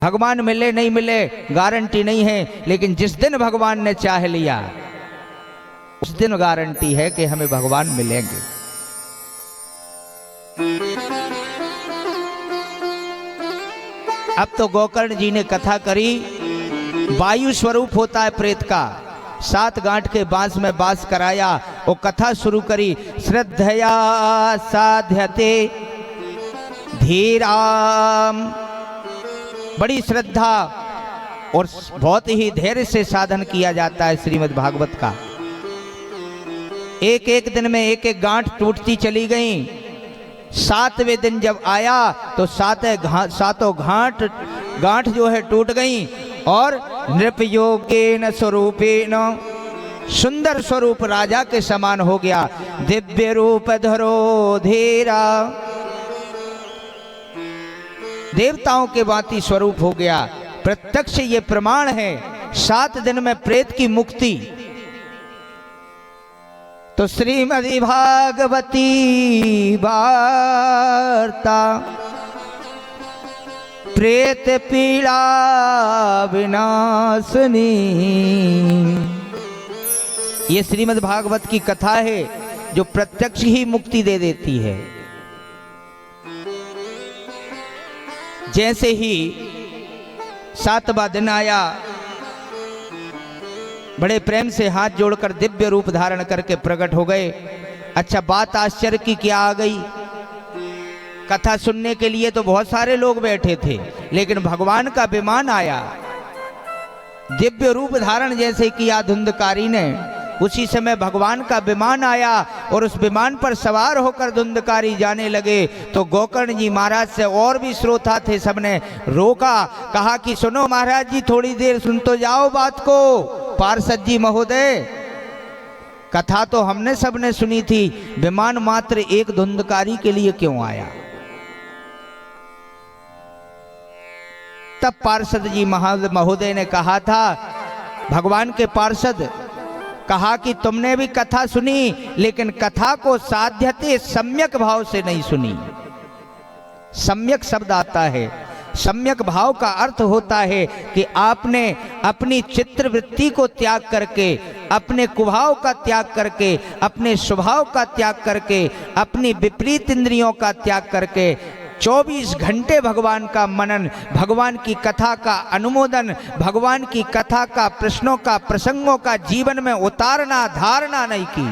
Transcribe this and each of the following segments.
भगवान मिले नहीं मिले गारंटी नहीं है, लेकिन जिस दिन भगवान ने चाह लिया उस दिन गारंटी है कि हमें भगवान मिलेंगे। अब तो गोकर्ण जी ने कथा करी, वायु स्वरूप होता है प्रेत का, 7 गांठ के बांस में बास कराया, वो कथा शुरू करी। श्रद्धया साध्यते धीराम, बड़ी श्रद्धा और बहुत ही धैर्य से साधन किया जाता है श्रीमद् भागवत का। एक एक दिन में एक एक गांठ टूटती चली गई। 7वें दिन जब आया तो सातों गांठ जो है टूट गई और नृपयोगेन स्वरूपेण, सुंदर स्वरूप राजा के समान हो गया। दिव्य रूप धरो धीरा, देवताओं के भांति स्वरूप हो गया। प्रत्यक्ष ये प्रमाण है 7 दिन में प्रेत की मुक्ति। तो श्रीमद् भागवती वार्ता प्रेत पीड़ा विनाशनी, ये श्रीमद् भागवत की कथा है जो प्रत्यक्ष ही मुक्ति दे देती है। जैसे ही 7वां दिन आया, बड़े प्रेम से हाथ जोड़कर दिव्य रूप धारण करके प्रकट हो गए। अच्छा, बात आश्चर्य की क्या आ गई, कथा सुनने के लिए तो बहुत सारे लोग बैठे थे, लेकिन भगवान का विमान आया। दिव्य रूप धारण जैसे किया धुंधकारी ने, उसी समय भगवान का विमान आया और उस विमान पर सवार होकर धुंधकारी जाने लगे। तो गोकर्ण जी महाराज से और भी श्रोता थे, सबने रोका, कहा कि सुनो महाराज जी, थोड़ी देर सुन तो जाओ बात को। पार्षद जी महोदय, कथा तो हमने सबने सुनी थी, विमान मात्र एक धुंधकारी के लिए क्यों आया? तब पार्षद जी महोदय ने कहा था, भगवान के पार्षद, कहा कि तुमने भी कथा सुनी, लेकिन कथा को साध्यते सम्यक भाव से नहीं सुनी। सम्यक शब्द आता है, सम्यक भाव का अर्थ होता है कि आपने अपनी चित्रवृत्ति को त्याग करके, अपने कुभाव का त्याग करके, अपने स्वभाव का त्याग करके, अपनी विपरीत इंद्रियों का त्याग करके 24 घंटे भगवान का मनन, भगवान की कथा का अनुमोदन, भगवान की कथा का प्रश्नों का प्रसंगों का जीवन में उतारना धारणा नहीं की।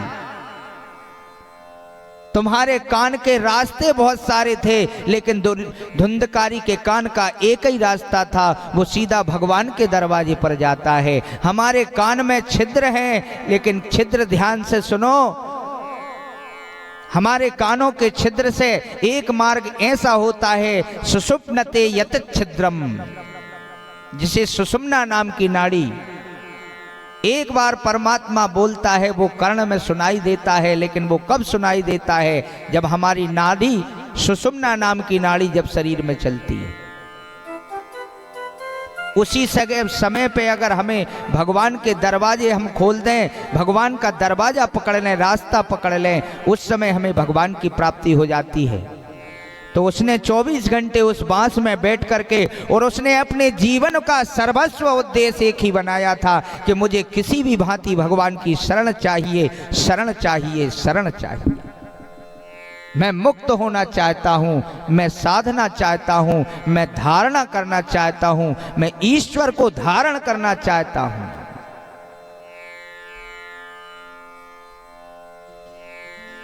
तुम्हारे कान के रास्ते बहुत सारे थे, लेकिन धुंधकारी के कान का एक ही रास्ता था, वो सीधा भगवान के दरवाजे पर जाता है। हमारे कान में छिद्र हैं, लेकिन छिद्र ध्यान से सुनो, हमारे कानों के छिद्र से एक मार्ग ऐसा होता है, सुषुप्नते यत छिद्रम, जिसे सुषुम्ना नाम की नाड़ी, एक बार परमात्मा बोलता है वो कर्ण में सुनाई देता है, लेकिन वो कब सुनाई देता है? जब हमारी नाड़ी, सुषुम्ना नाम की नाड़ी जब शरीर में चलती है। उसी समय पे अगर हमें भगवान के दरवाजे हम खोल दें, भगवान का दरवाजा पकड़ लें, रास्ता पकड़ लें, उस समय हमें भगवान की प्राप्ति हो जाती है। तो उसने 24 घंटे उस बांस में बैठ करके, और उसने अपने जीवन का सर्वस्व उद्देश्य एक ही बनाया था कि मुझे किसी भी भांति भगवान की शरण चाहिए, शरण चाहिए, शरण चाहिए। मैं मुक्त होना चाहता हूँ, मैं साधना चाहता हूँ, मैं धारणा करना चाहता हूँ, मैं ईश्वर को धारण करना चाहता हूँ।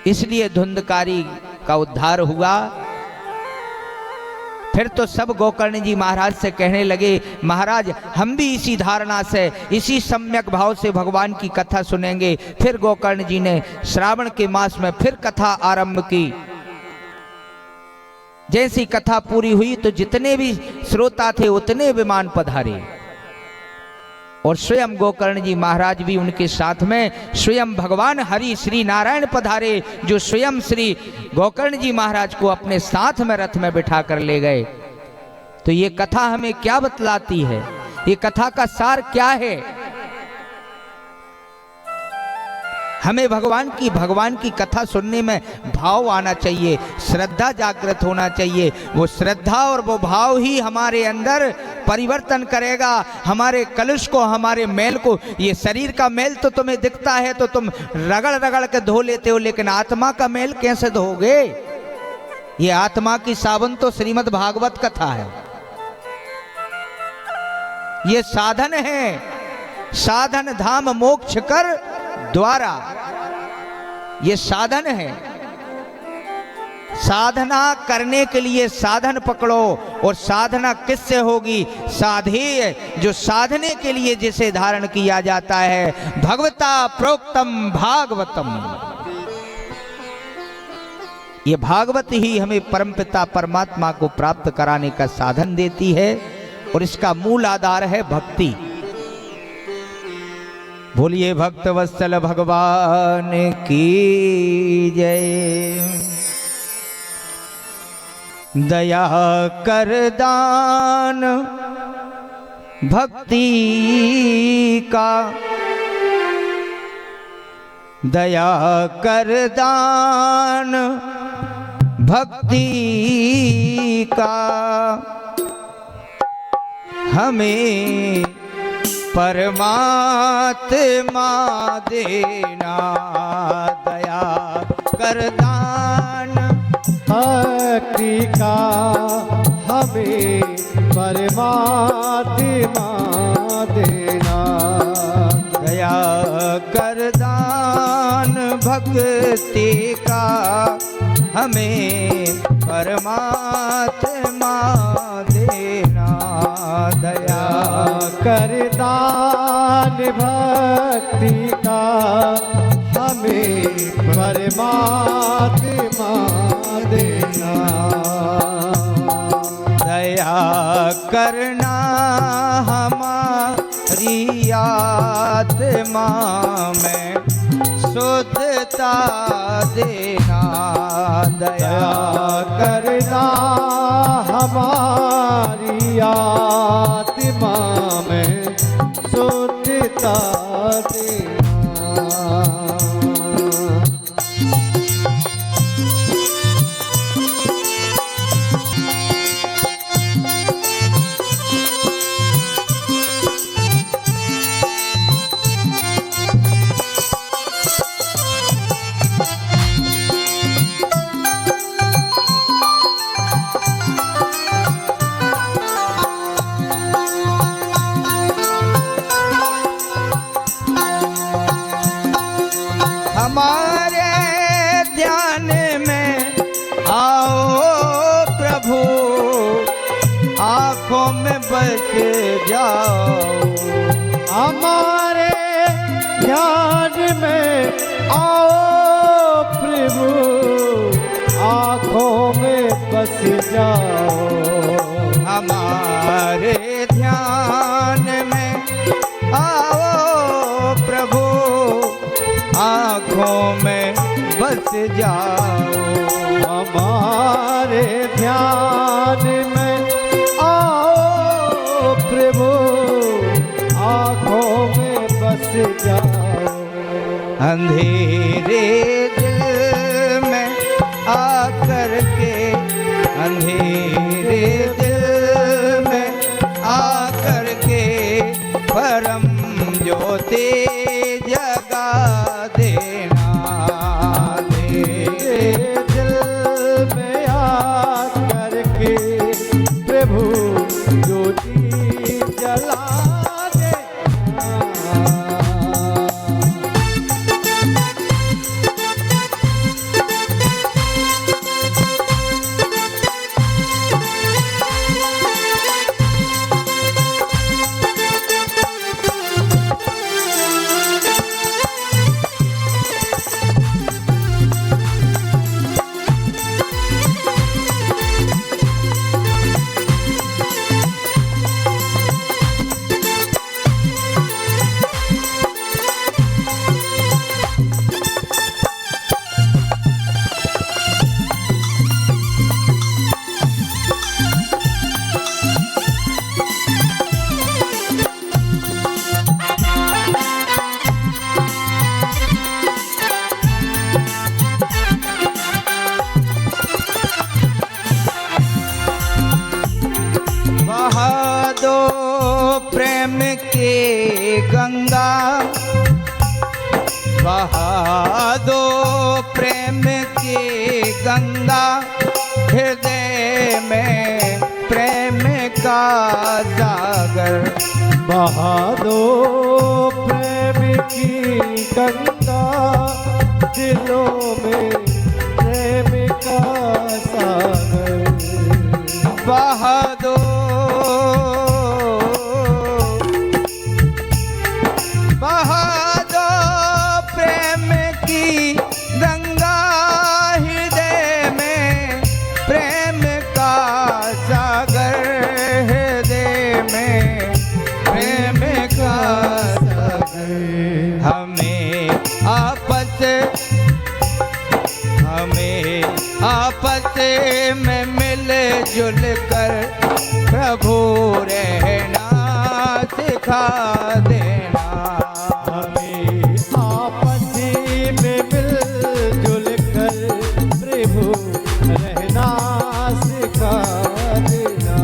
इसलिए धुंधकारी का उद्धार हुआ। फिर तो सब गोकर्ण जी महाराज से कहने लगे, महाराज हम भी इसी धारणा से, इसी सम्यक भाव से भगवान की कथा सुनेंगे। फिर गोकर्ण जी ने श्रावण के मास में फिर कथा आरंभ की। जैसी कथा पूरी हुई तो जितने भी श्रोता थे उतने विमान पधारे, और स्वयं गोकर्ण जी महाराज भी उनके साथ में, स्वयं भगवान हरि श्री नारायण पधारे, जो स्वयं श्री गोकर्ण जी महाराज को अपने साथ में रथ में बिठा कर ले गए। तो ये कथा हमें क्या बतलाती है? ये कथा का सार क्या है? हमें भगवान की कथा सुनने में भाव आना चाहिए, श्रद्धा जागृत होना चाहिए। वो श्रद्धा और वो भाव ही हमारे अंदर परिवर्तन करेगा, हमारे कलुष को, हमारे मैल को। ये शरीर का मैल तो तुम्हें दिखता है तो तुम रगड़ रगड़ के धो लेते हो, लेकिन आत्मा का मैल कैसे धोगे? ये आत्मा की साबुन तो श्रीमद् भागवत कथा है। ये साधन है, साधन धाम मोक्ष कर द्वारा, ये साधन है। साधना करने के लिए साधन पकड़ो, और साधना किससे होगी? साधेय, जो साधने के लिए जिसे धारण किया जाता है। भगवता प्रोक्तम भागवतम, ये भागवत ही हमें परमपिता परमात्मा को प्राप्त कराने का साधन देती है, और इसका मूल आधार है भक्ति। बोलिए भक्त वत्सल भगवान की जय। दया कर दान भक्ति का, दया कर दान भक्ति का, हमें परमात्मा देना। दया कर दान भक्ति का, हमें परमात्मा देना। दया कर दान भक्ति का, हमें परमात्मा देना। दया कर दान भक्ति का, हमें परमात्मा देना। दया करना हमारी आत्मा में शुद्धता देना। दया करना हमारी आत्मा में शुद्धता देना। हमारे ध्यान में आओ प्रभु, आँखों में बस जाओ। हमारे ध्यान में आओ प्रभु, आँखों में बस जाओ। हमारे ध्यान में आओ प्रभु, आँखों में बस जाओ। हमारे ध्यान में आओ प्रभु, आँखों में बस जाओ। अंधेरे दिल में आकर के, अंधेरे दिल में आकर के, परम ज्योति जगा देना। तेरे दिल में आकर के प्रभु ज्योति जला देना। प्रेम के गंगा बहा दो प्रेम की गंगा हृदय में प्रेम का सागर बहा दो प्रेम की गंगा दिलों में प्रेम का सागर बहा दो प्रेम की गंगा हृदय में प्रेम का सागर हृदय में प्रेम का सागर हमें आपस में मिल जुल कर प्रभु रहना सिखा देना हमें आपस में मिलजुल कर प्रभु रहना सिखा देना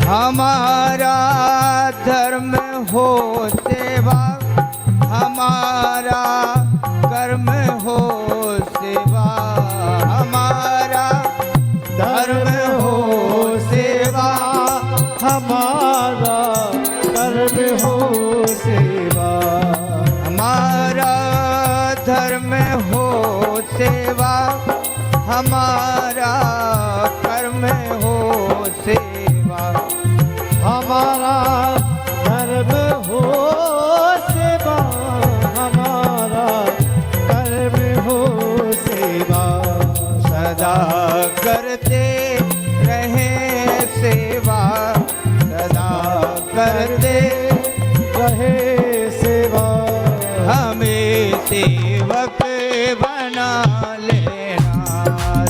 हमारा धर्म हो सेवा हमारा कर्म हो सेवा हमारा धर्म हो सेवा हमारा कर्म हो सेवा हमारा धर्म हो सेवा हमारा कर्म हो सेवा हमारा धर्म हो सेवा हमारा कर्म हो सेवा सदा करते रहे सेवा सदा करते रहे सेवा हमें सेवक बना लेना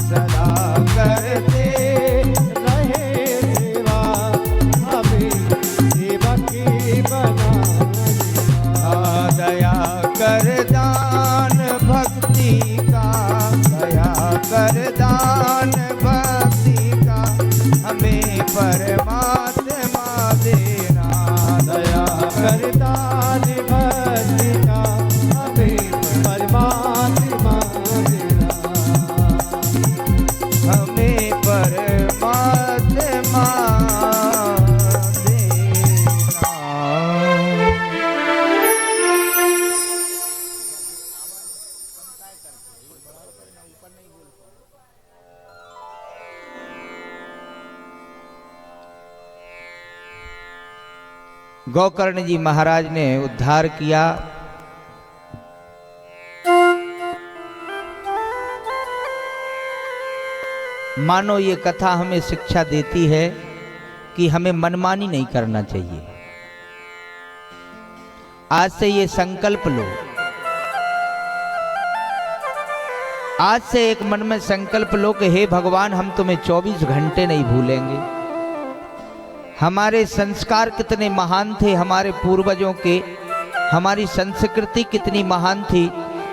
सदा करते रहे सेवा हमें सेवक बना दया कर दान भक्ति का दया कर दान भक्ति का हमें परमात्मा देना दया कर दान भक्ति का हमें परमात्मा देना हमें परमात्मा देना। गोकर्ण जी महाराज ने उद्धार किया। मानो ये कथा हमें शिक्षा देती है कि हमें मनमानी नहीं करना चाहिए। आज से ये संकल्प लो, आज से एक मन में संकल्प लो कि हे भगवान हम तुम्हें 24 घंटे नहीं भूलेंगे। हमारे संस्कार कितने महान थे, हमारे पूर्वजों के, हमारी संस्कृति कितनी महान थी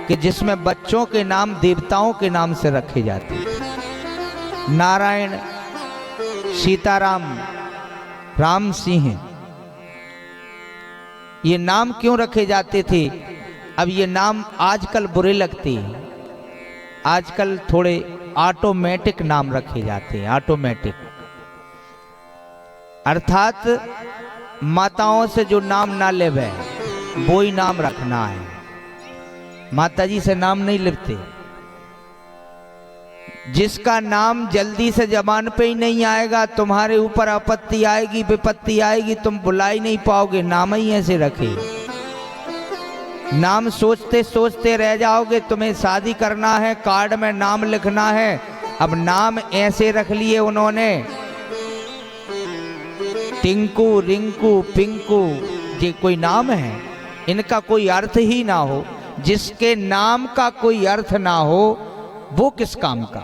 कि जिसमें बच्चों के नाम देवताओं के नाम से रखे जाते। नारायण, सीताराम, राम सिंह, ये नाम क्यों रखे जाते थे? अब ये नाम आजकल बुरे लगते हैं, आजकल थोड़े ऑटोमेटिक नाम रखे जाते हैं, ऑटोमेटिक, अर्थात माताओं से जो नाम ना लेवे वो ही नाम रखना है। माता जी से नाम नहीं लेते। जिसका नाम जल्दी से जबान पे ही नहीं आएगा, तुम्हारे ऊपर आपत्ति आएगी, विपत्ति आएगी, तुम बुला ही नहीं पाओगे। नाम ही ऐसे रखे, नाम सोचते सोचते रह जाओगे। तुम्हें शादी करना है, कार्ड में नाम लिखना है, अब नाम ऐसे रख लिए उन्होंने, टिंकू, रिंकू, पिंकू, ये कोई नाम है? इनका कोई अर्थ ही ना हो। जिसके नाम का कोई अर्थ ना हो वो किस काम का?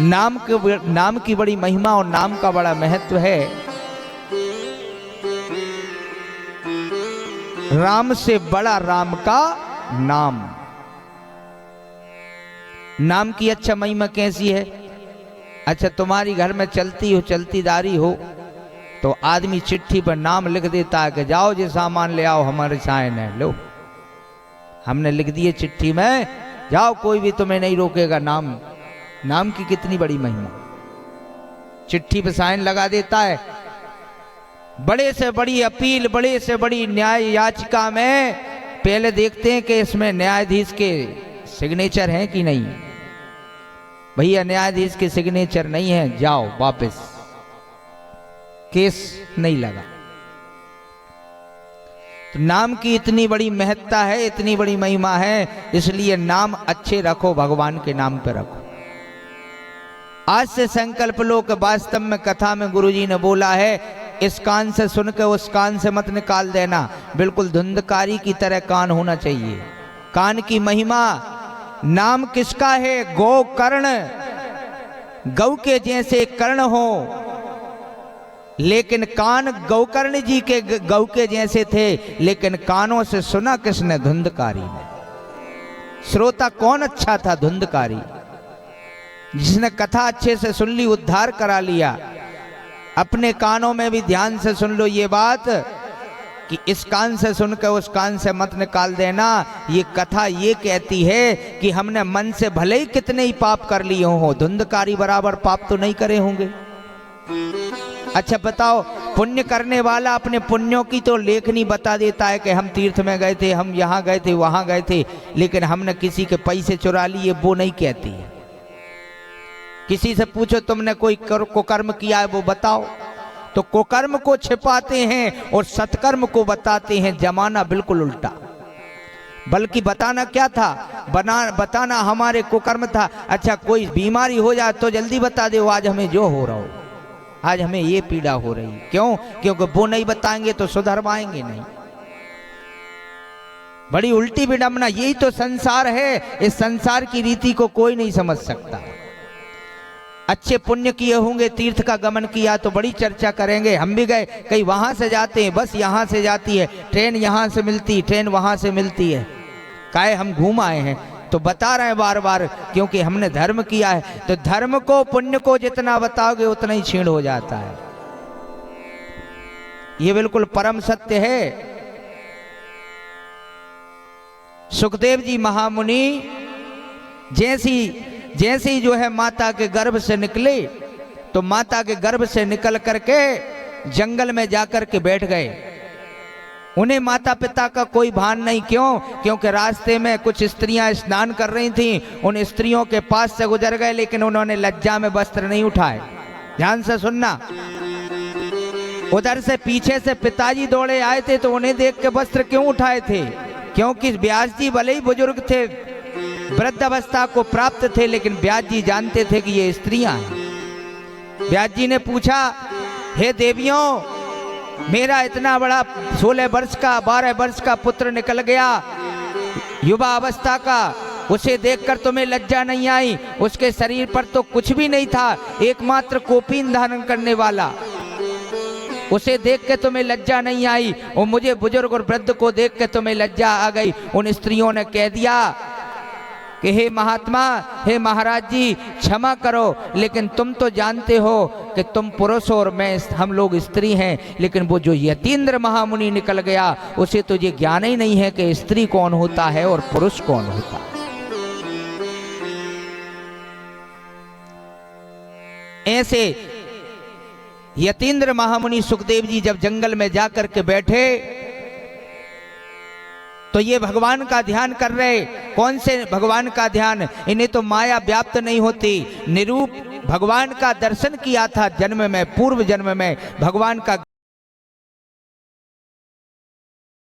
नाम की बड़ी महिमा और नाम का बड़ा महत्व है। राम से बड़ा राम का नाम। नाम की अच्छा महिमा कैसी है? अच्छा, तुम्हारी घर में चलतीदारी हो तो आदमी चिट्ठी पर नाम लिख देता है कि जाओ जो सामान ले आओ, हमारे साइन है, लो हमने लिख दिए चिट्ठी में, जाओ कोई भी तुम्हें नहीं रोकेगा। नाम की कितनी बड़ी महिमा। चिट्ठी पे साइन लगा देता है। बड़े से बड़ी अपील, बड़े से बड़ी न्याय याचिका में पहले देखते हैं कि इसमें न्यायाधीश के सिग्नेचर हैं कि नहीं। भैया न्यायाधीश के सिग्नेचर नहीं है, जाओ वापस, केस नहीं लगा। तो नाम की इतनी बड़ी महत्ता है, इतनी बड़ी महिमा है, इसलिए नाम अच्छे रखो, भगवान के नाम पे रखो। आज से संकल्प लो कि वास्तव में कथा में गुरुजी ने बोला है, इस कान से सुन के उस कान से मत निकाल देना। बिल्कुल धुंधकारी की तरह कान होना चाहिए। कान की महिमा, नाम किसका है? गौ कर्ण, गौ के जैसे कर्ण हो, लेकिन कान गौकर्ण जी के गौ के जैसे थे, लेकिन कानों से सुना किसने? धुंधकारी ने। श्रोता कौन अच्छा था? धुंधकारी, जिसने कथा अच्छे से सुन ली, उद्धार करा लिया। अपने कानों में भी ध्यान से सुन लो ये बात कि इस कान से सुनकर उस कान से मत निकाल देना। ये कथा ये कहती है कि हमने मन से भले ही कितने ही पाप कर लिए हो, धुंधकारी बराबर पाप तो नहीं करे होंगे। अच्छा बताओ, पुण्य करने वाला अपने पुण्यों की तो लेखनी बता देता है कि हम तीर्थ में गए थे, हम यहाँ गए थे, वहां गए थे, लेकिन हमने किसी के पैसे चुरा लिए वो नहीं कहती है। किसी से पूछो तुमने कोई कुकर्म किया है वो बताओ, तो कुकर्म को छिपाते हैं और सत्कर्म को बताते हैं। जमाना बिल्कुल उल्टा। बल्कि बताना क्या था? बताना हमारे कुकर्म था। अच्छा, कोई बीमारी हो जाए तो जल्दी बता दे, आज हमें जो हो रहा हो, आज हमें ये पीड़ा हो रही। क्यों? क्योंकि वो नहीं बताएंगे तो सुधर पाएंगे नहीं। बड़ी उल्टी विडंबना। यही तो संसार है। इस संसार की रीति को कोई नहीं समझ सकता। अच्छे पुण्य किए होंगे, तीर्थ का गमन किया तो बड़ी चर्चा करेंगे। हम भी गए, कहीं वहां से जाते हैं, बस यहां से जाती है, ट्रेन यहां से मिलती, ट्रेन वहां से मिलती है। काहे हम घूम आए हैं तो बता रहे हैं बार बार, क्योंकि हमने धर्म किया है। तो धर्म को, पुण्य को जितना बताओगे उतना ही क्षीण हो जाता है। ये बिल्कुल परम सत्य है। सुखदेव जी महामुनि जैसे ही जो है माता के गर्भ से निकले, तो माता के गर्भ से निकल करके जंगल में जाकर के बैठ गए। उन्हें माता पिता का कोई भान नहीं। क्यों? क्योंकि रास्ते में कुछ स्त्रियां स्नान कर रही थीं, उन स्त्रियों के पास से गुजर गए, लेकिन उन्होंने लज्जा में वस्त्र नहीं उठाए। ध्यान से सुनना। उधर से पीछे से पिताजी दौड़े आए थे, तो उन्हें देख के वस्त्र क्यों उठाए थे? क्योंकि व्यास जी भले ही बुजुर्ग थे, वृद्ध अवस्था को प्राप्त थे, लेकिन व्यास जी जानते थे कि ये स्त्रियां हैं। व्यास जी ने पूछा, हे देवियों, मेरा इतना बड़ा 16 वर्ष का 12 वर्ष का पुत्र निकल गया, युवा अवस्था का, उसे देखकर तुम्हें लज्जा नहीं आई? उसके शरीर पर तो कुछ भी नहीं था, एकमात्र कौपीन धारण करने वाला। उसे देख के तुम्हें लज्जा नहीं आई, और मुझे बुजुर्ग और वृद्ध को देख के तुम्हें लज्जा आ गई। उन स्त्रियों ने कह दिया कि हे महात्मा, हे महाराज जी, क्षमा करो, लेकिन तुम तो जानते हो कि तुम पुरुष और हम लोग स्त्री हैं, लेकिन वो जो यतीन्द्र महामुनि निकल गया उसे तो ये ज्ञान ही नहीं है कि स्त्री कौन होता है और पुरुष कौन होता है। ऐसे यतीन्द्र महामुनि सुखदेव जी जब जंगल में जाकर के बैठे तो ये भगवान का ध्यान कर रहे। कौन से भगवान का ध्यान? इन्हें तो माया व्याप्त नहीं होती। निरूप भगवान का दर्शन किया था जन्म में, पूर्व जन्म में भगवान का